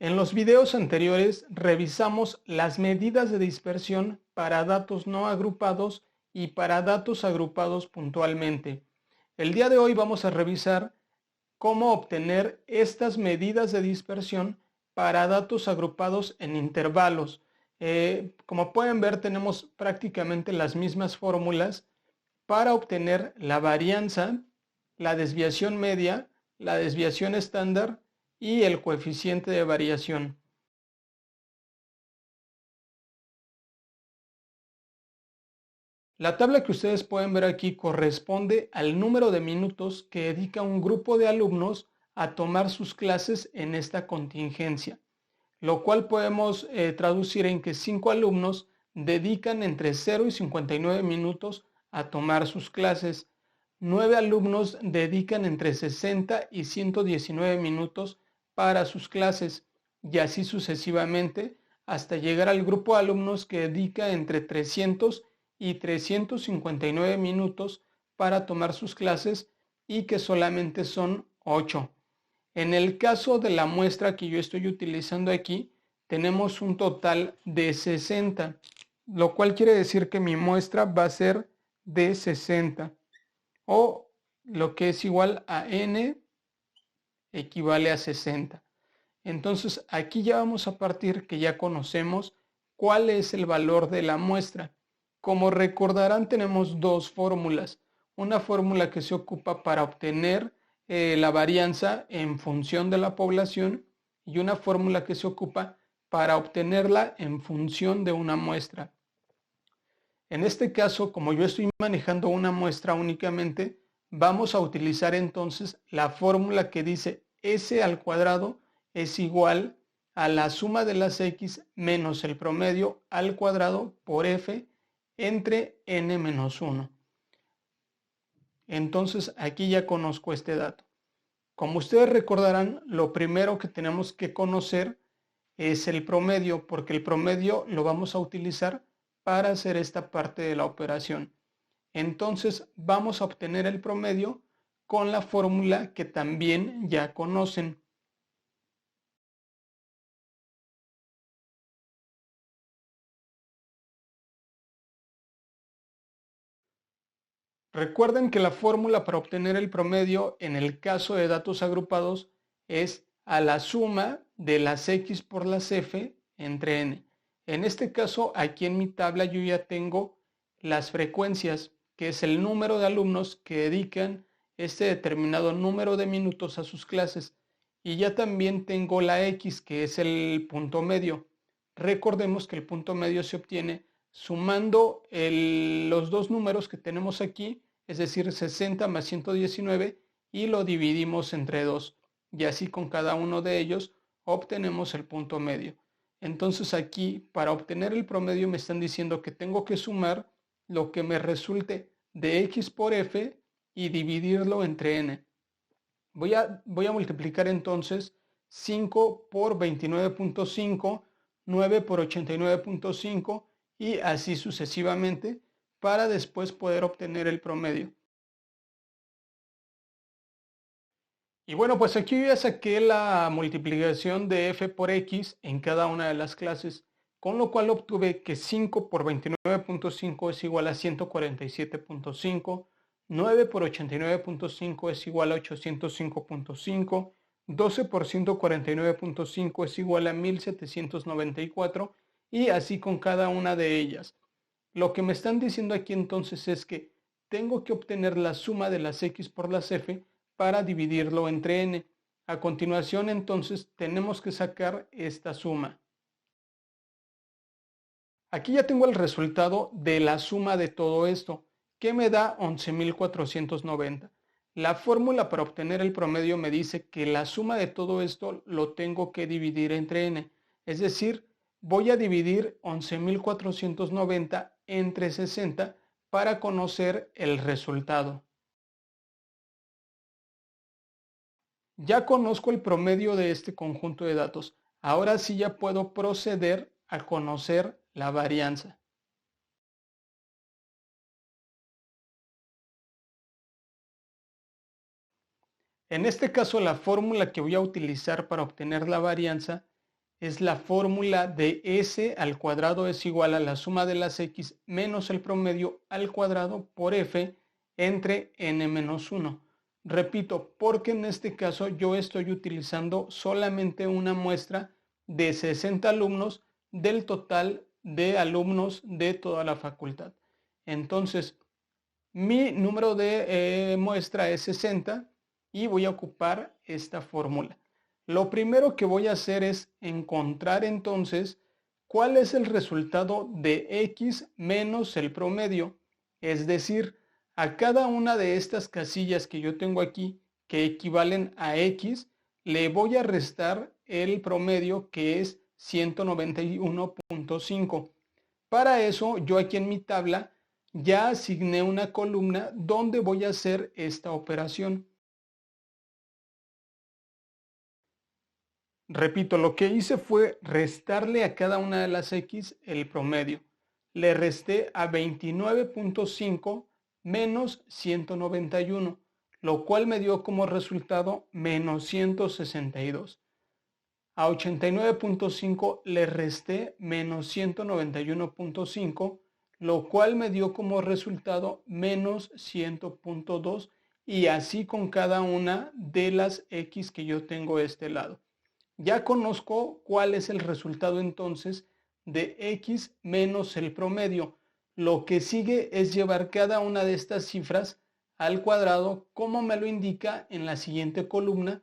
En los videos anteriores revisamos las medidas de dispersión para datos no agrupados y para datos agrupados puntualmente. El día de hoy vamos a revisar cómo obtener estas medidas de dispersión para datos agrupados en intervalos. Como pueden ver, tenemos prácticamente las mismas fórmulas para obtener la varianza, la desviación media, la desviación estándar y el coeficiente de variación. La tabla que ustedes pueden ver aquí corresponde al número de minutos que dedica un grupo de alumnos a tomar sus clases en esta contingencia, lo cual podemos traducir en que 5 alumnos dedican entre 0 y 59 minutos a tomar sus clases. 9 alumnos dedican entre 60 y 119 minutos para sus clases y así sucesivamente hasta llegar al grupo de alumnos que dedica entre 300 y 359 minutos para tomar sus clases y que solamente son 8. En el caso de la muestra que yo estoy utilizando aquí, tenemos un total de 60, lo cual quiere decir que mi muestra va a ser de 60, o lo que es igual a n equivale a 60. Entonces aquí ya vamos a partir que ya conocemos cuál es el valor de la muestra. Como recordarán, tenemos dos fórmulas. Una fórmula que se ocupa para obtener la varianza en función de la población y una fórmula que se ocupa para obtenerla en función de una muestra. En este caso, como yo estoy manejando una muestra únicamente, vamos a utilizar entonces la fórmula que dice S al cuadrado es igual a la suma de las X menos el promedio al cuadrado por F entre N menos 1. Entonces aquí ya conozco este dato. Como ustedes recordarán, lo primero que tenemos que conocer es el promedio, porque el promedio lo vamos a utilizar para hacer esta parte de la operación. Entonces vamos a obtener el promedio con la fórmula que también ya conocen. Recuerden que la fórmula para obtener el promedio en el caso de datos agrupados es a la suma de las X por las F entre N. En este caso, aquí en mi tabla yo ya tengo las frecuencias, que es el número de alumnos que dedican este determinado número de minutos a sus clases. Y ya también tengo la X, que es el punto medio. Recordemos que el punto medio se obtiene sumando los dos números que tenemos aquí, es decir, 60 más 119, y lo dividimos entre 2. Y así con cada uno de ellos obtenemos el punto medio. Entonces aquí, para obtener el promedio, me están diciendo que tengo que sumar lo que me resulte de X por F y dividirlo entre N. Voy a multiplicar entonces 5 por 29.5, 9 por 89.5 y así sucesivamente para después poder obtener el promedio. Y bueno, pues aquí ya saqué la multiplicación de f por x en cada una de las clases, con lo cual obtuve que 5 por 29.5 es igual a 147.5, 9 por 89.5 es igual a 805.5, 12 por 149.5 es igual a 1794 y así con cada una de ellas. Lo que me están diciendo aquí entonces es que tengo que obtener la suma de las x por las f para dividirlo entre n. A continuación, entonces, tenemos que sacar esta suma. Aquí ya tengo el resultado de la suma de todo esto, que me da 11.490. La fórmula para obtener el promedio me dice que la suma de todo esto lo tengo que dividir entre n. Es decir, voy a dividir 11.490 entre 60 para conocer el resultado. Ya conozco el promedio de este conjunto de datos. Ahora sí ya puedo proceder a conocer la varianza. En este caso, la fórmula que voy a utilizar para obtener la varianza es la fórmula de S al cuadrado es igual a la suma de las X menos el promedio al cuadrado por F entre N menos 1. Repito, porque en este caso yo estoy utilizando solamente una muestra de 60 alumnos del total de alumnos de toda la facultad. Entonces, mi número de muestra es 60 y voy a ocupar esta fórmula. Lo primero que voy a hacer es encontrar entonces cuál es el resultado de X menos el promedio. Es decir, a cada una de estas casillas que yo tengo aquí, que equivalen a X, le voy a restar el promedio, que es 191.5. Para eso, yo aquí en mi tabla ya asigné una columna donde voy a hacer esta operación. Repito, lo que hice fue restarle a cada una de las X el promedio. Le resté a 29.5 menos 191, lo cual me dio como resultado menos 162. A 89.5 le resté menos 191.5, lo cual me dio como resultado menos 100.2, y así con cada una de las X que yo tengo de este lado. Ya conozco cuál es el resultado entonces de X menos el promedio. Lo que sigue es llevar cada una de estas cifras al cuadrado, como me lo indica en la siguiente columna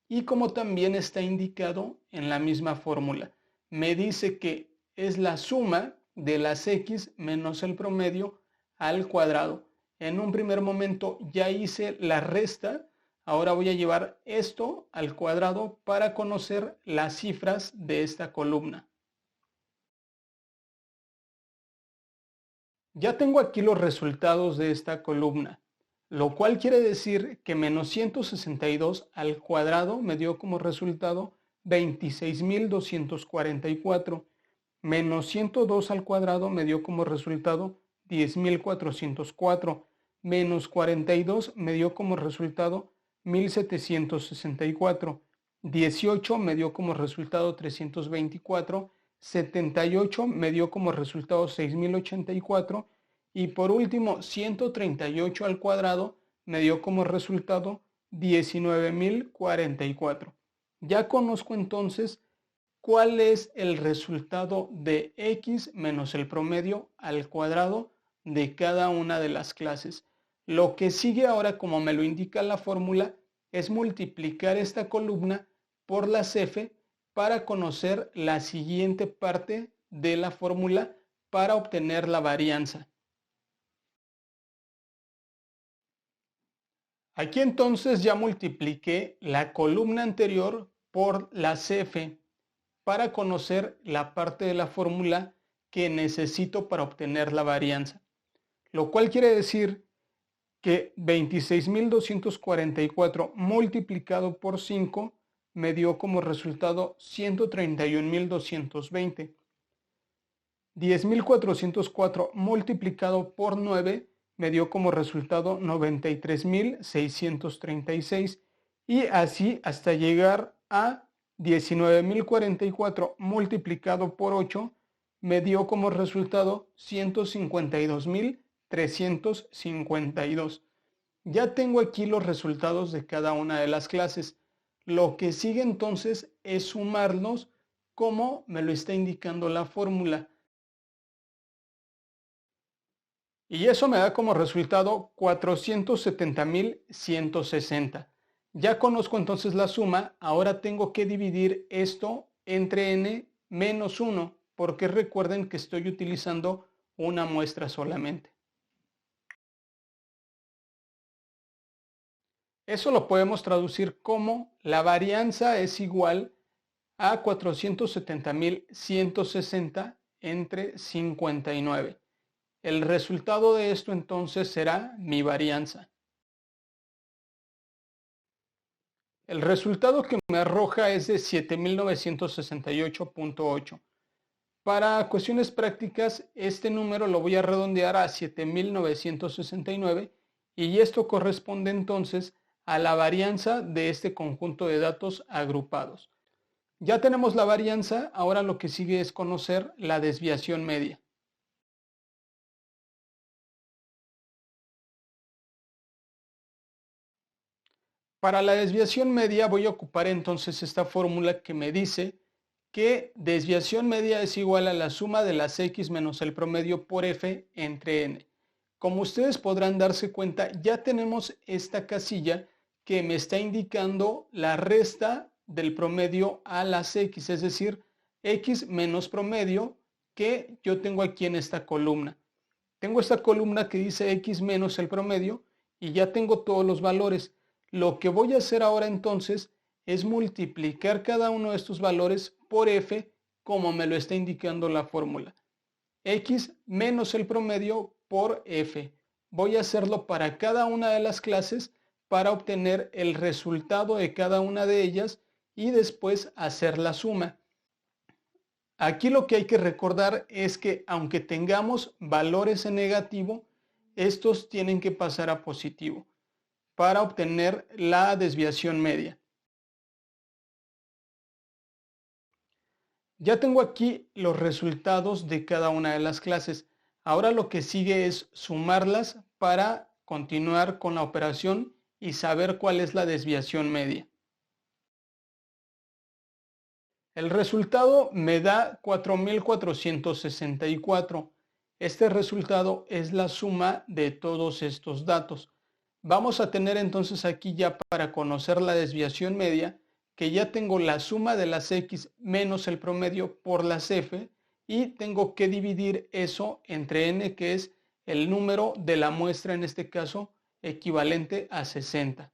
y como también está indicado en la misma fórmula. Me dice que es la suma de las X menos el promedio al cuadrado. En un primer momento ya hice la resta. Ahora voy a llevar esto al cuadrado para conocer las cifras de esta columna. Ya tengo aquí los resultados de esta columna, lo cual quiere decir que menos 162 al cuadrado me dio como resultado 26.244. Menos 102 al cuadrado me dio como resultado 10.404. Menos 42 me dio como resultado 1764, 18 me dio como resultado 324, 78 me dio como resultado 6084 y por último 138 al cuadrado me dio como resultado 19.044. Ya conozco entonces cuál es el resultado de X menos el promedio al cuadrado de cada una de las clases. Lo que sigue ahora, como me lo indica la fórmula, es multiplicar esta columna por las F para conocer la siguiente parte de la fórmula para obtener la varianza. Aquí entonces ya multipliqué la columna anterior por las F para conocer la parte de la fórmula que necesito para obtener la varianza, lo cual quiere decir que 26.244 multiplicado por 5 me dio como resultado 131.220. 10.404 multiplicado por 9 me dio como resultado 93.636 y así hasta llegar a 19.044 multiplicado por 8 me dio como resultado 152.352. Ya tengo aquí los resultados de cada una de las clases. Lo que sigue entonces es sumarlos como me lo está indicando la fórmula. Y eso me da como resultado 470.160. Ya conozco entonces la suma, ahora tengo que dividir esto entre n menos 1, porque recuerden que estoy utilizando una muestra solamente. Eso lo podemos traducir como la varianza es igual a 470.160 entre 59. El resultado de esto entonces será mi varianza. El resultado que me arroja es de 7.968.8. Para cuestiones prácticas, este número lo voy a redondear a 7.969 y esto corresponde entonces a la varianza de este conjunto de datos agrupados. Ya tenemos la varianza, ahora lo que sigue es conocer la desviación media. Para la desviación media voy a ocupar entonces esta fórmula que me dice que desviación media es igual a la suma de las x menos el promedio por f entre n. Como ustedes podrán darse cuenta, ya tenemos esta casilla que me está indicando la resta del promedio a las x, es decir, x menos promedio que yo tengo aquí en esta columna. Tengo esta columna que dice x menos el promedio y ya tengo todos los valores. Lo que voy a hacer ahora entonces es multiplicar cada uno de estos valores por f como me lo está indicando la fórmula. X menos el promedio por f. Voy a hacerlo para cada una de las clases para obtener el resultado de cada una de ellas y después hacer la suma. Aquí lo que hay que recordar es que aunque tengamos valores en negativo, estos tienen que pasar a positivo para obtener la desviación media. Ya tengo aquí los resultados de cada una de las clases. Ahora lo que sigue es sumarlas para continuar con la operación y saber cuál es la desviación media. El resultado me da 4.464. Este resultado es la suma de todos estos datos. Vamos a tener entonces aquí ya para conocer la desviación media, que ya tengo la suma de las x menos el promedio por las f y tengo que dividir eso entre n, que es el número de la muestra, en este caso equivalente a 60.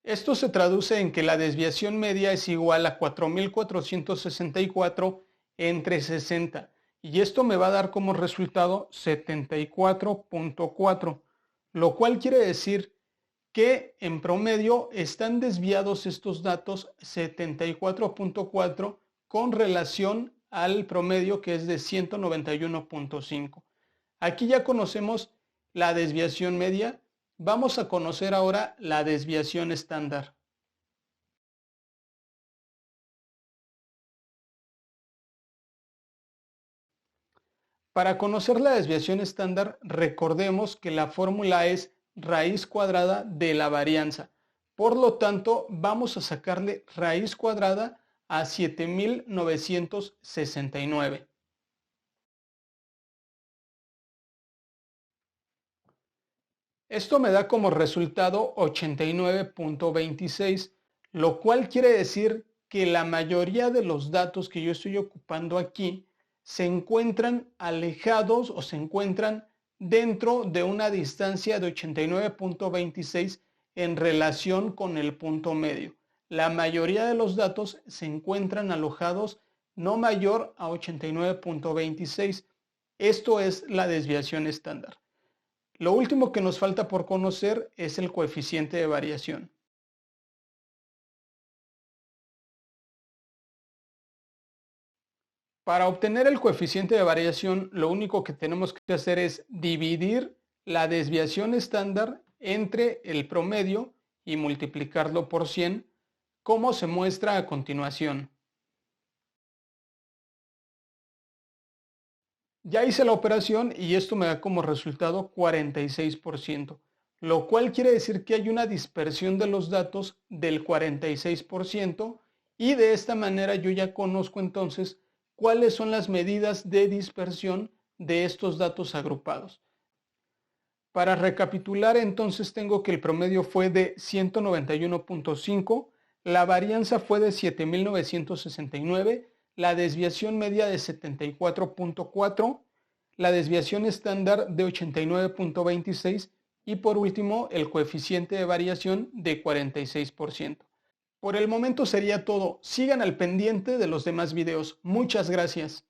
Esto se traduce en que la desviación media es igual a 4.464 entre 60 y esto me va a dar como resultado 74.4, lo cual quiere decir que en promedio están desviados estos datos 74.4 con relación al promedio que es de 191.5. Aquí ya conocemos la desviación media. Vamos a conocer ahora la desviación estándar. Para conocer la desviación estándar, recordemos que la fórmula es raíz cuadrada de la varianza. Por lo tanto, vamos a sacarle raíz cuadrada a 7.969. Esto me da como resultado 89.26, lo cual quiere decir que la mayoría de los datos que yo estoy ocupando aquí se encuentran alejados o se encuentran dentro de una distancia de 89.26 en relación con el punto medio. La mayoría de los datos se encuentran alojados no mayor a 89.26. Esto es la desviación estándar. Lo último que nos falta por conocer es el coeficiente de variación. Para obtener el coeficiente de variación, lo único que tenemos que hacer es dividir la desviación estándar entre el promedio y multiplicarlo por 100, como se muestra a continuación. Ya hice la operación y esto me da como resultado 46%, lo cual quiere decir que hay una dispersión de los datos del 46% y de esta manera yo ya conozco entonces cuáles son las medidas de dispersión de estos datos agrupados. Para recapitular, entonces tengo que el promedio fue de 191.5, la varianza fue de 7.969, la desviación media de 74.4, la desviación estándar de 89.26 y por último el coeficiente de variación de 46%. Por el momento sería todo. Sigan al pendiente de los demás videos. Muchas gracias.